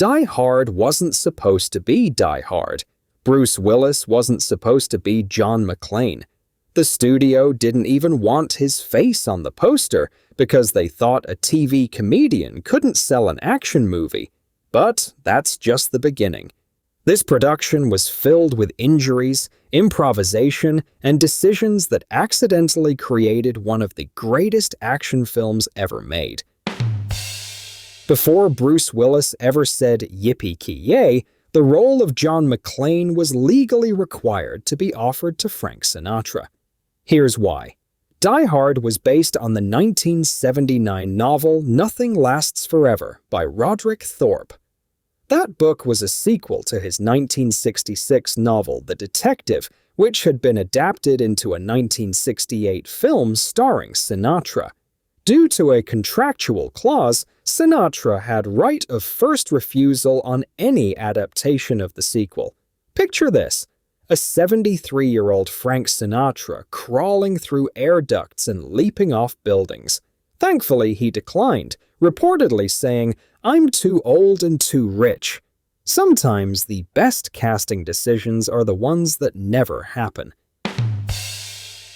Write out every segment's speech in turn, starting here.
Die Hard wasn't supposed to be Die Hard. Bruce Willis wasn't supposed to be John McClane. The studio didn't even want his face on the poster because they thought a TV comedian couldn't sell an action movie. But that's just the beginning. This production was filled with injuries, improvisation, and decisions that accidentally created one of the greatest action films ever made. Before Bruce Willis ever said yippee-ki-yay, the role of John McClane was legally required to be offered to Frank Sinatra. Here's why. Die Hard was based on the 1979 novel Nothing Lasts Forever by Roderick Thorpe. That book was a sequel to his 1966 novel The Detective, which had been adapted into a 1968 film starring Sinatra. Due to a contractual clause, Sinatra had right of first refusal on any adaptation of the sequel. Picture this: a 73-year-old Frank Sinatra crawling through air ducts and leaping off buildings. Thankfully, he declined, reportedly saying, "I'm too old and too rich." Sometimes the best casting decisions are the ones that never happen.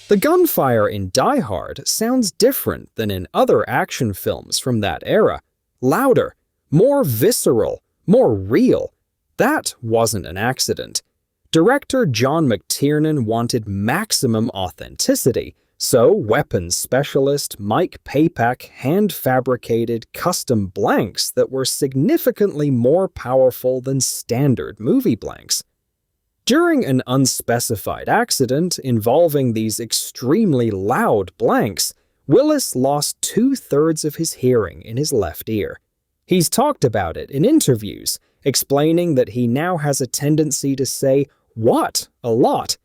The gunfire in Die Hard sounds different than in other action films from that era. Louder, more visceral, more real. That wasn't an accident. Director John McTiernan wanted maximum authenticity, so weapons specialist Mike Papak hand-fabricated custom blanks that were significantly more powerful than standard movie blanks. During an unspecified accident involving these extremely loud blanks, Willis lost 2/3 of his hearing in his left ear. He's talked about it in interviews, explaining that he now has a tendency to say "what" a lot.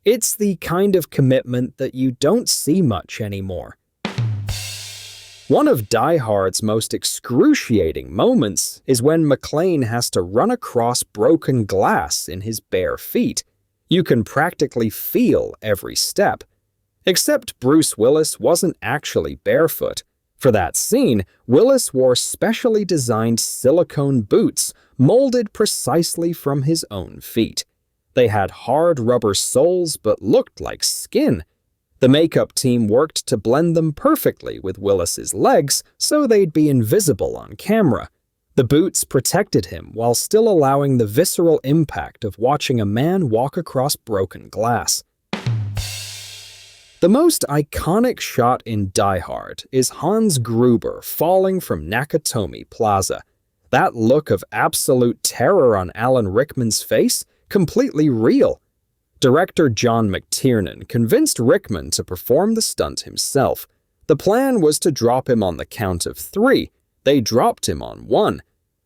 It's the kind of commitment that you don't see much anymore. One of Die Hard's most excruciating moments is when McClane has to run across broken glass in his bare feet. You can practically feel every step. Except Bruce Willis wasn't actually barefoot. For that scene, Willis wore specially designed silicone boots molded precisely from his own feet. They had hard rubber soles but looked like skin. The makeup team worked to blend them perfectly with Willis's legs so they'd be invisible on camera. The boots protected him while still allowing the visceral impact of watching a man walk across broken glass. The most iconic shot in Die Hard is Hans Gruber falling from Nakatomi Plaza. That look of absolute terror on Alan Rickman's face, completely real. Director John McTiernan convinced Rickman to perform the stunt himself. The plan was to drop him on the count of 3. They dropped him on 1.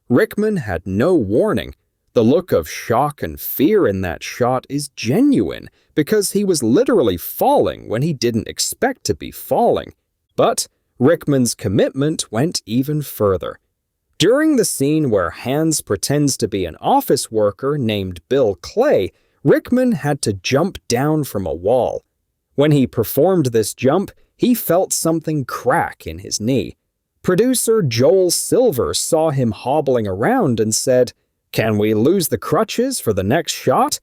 Rickman had no warning. The look of shock and fear in that shot is genuine because he was literally falling when he didn't expect to be falling. But Rickman's commitment went even further. During the scene where Hans pretends to be an office worker named Bill Clay, Rickman had to jump down from a wall. When he performed this jump, he felt something crack in his knee. Producer Joel Silver saw him hobbling around and said, "Can we lose the crutches for the next shot?"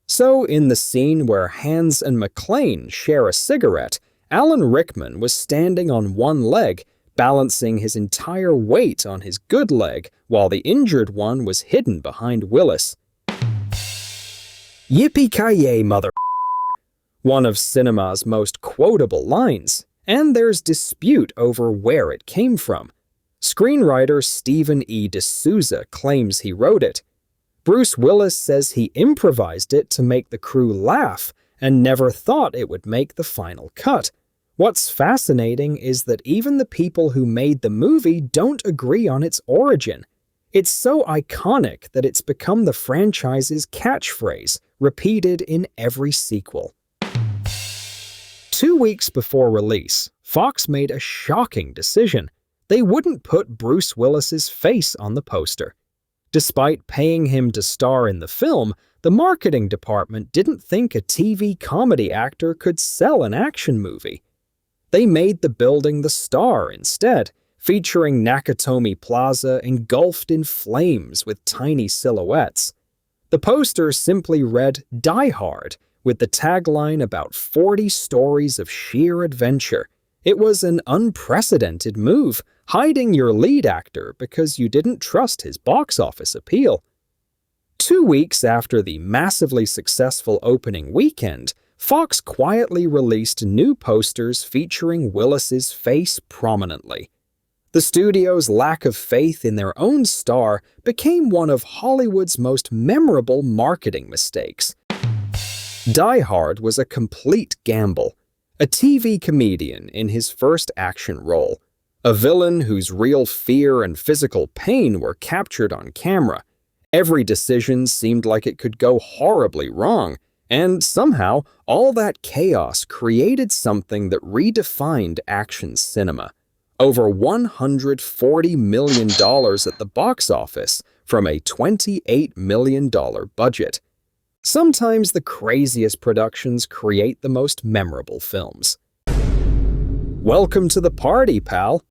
So in the scene where Hans and McClane share a cigarette, Alan Rickman was standing on one leg, balancing his entire weight on his good leg, while the injured one was hidden behind Willis. "Yippee-ki-yay, mother..." One of cinema's most quotable lines, and there's dispute over where it came from. Screenwriter Stephen E. D'Souza claims he wrote it. Bruce Willis says he improvised it to make the crew laugh and never thought it would make the final cut. What's fascinating is that even the people who made the movie don't agree on its origin. It's so iconic that it's become the franchise's catchphrase, repeated in every sequel. 2 weeks before release, Fox made a shocking decision. They wouldn't put Bruce Willis's face on the poster. Despite paying him to star in the film, the marketing department didn't think a TV comedy actor could sell an action movie. They made the building the star instead, featuring Nakatomi Plaza engulfed in flames with tiny silhouettes. The poster simply read "Die Hard," with the tagline about 40 stories of sheer adventure. It was an unprecedented move, hiding your lead actor because you didn't trust his box office appeal. 2 weeks after the massively successful opening weekend, Fox quietly released new posters featuring Willis's face prominently. The studio's lack of faith in their own star became one of Hollywood's most memorable marketing mistakes. Die Hard was a complete gamble. A TV comedian in his first action role. A villain whose real fear and physical pain were captured on camera. Every decision seemed like it could go horribly wrong, and somehow all that chaos created something that redefined action cinema. Over $140 million at the box office from a $28 million budget. Sometimes the craziest productions create the most memorable films. Welcome to the party, pal.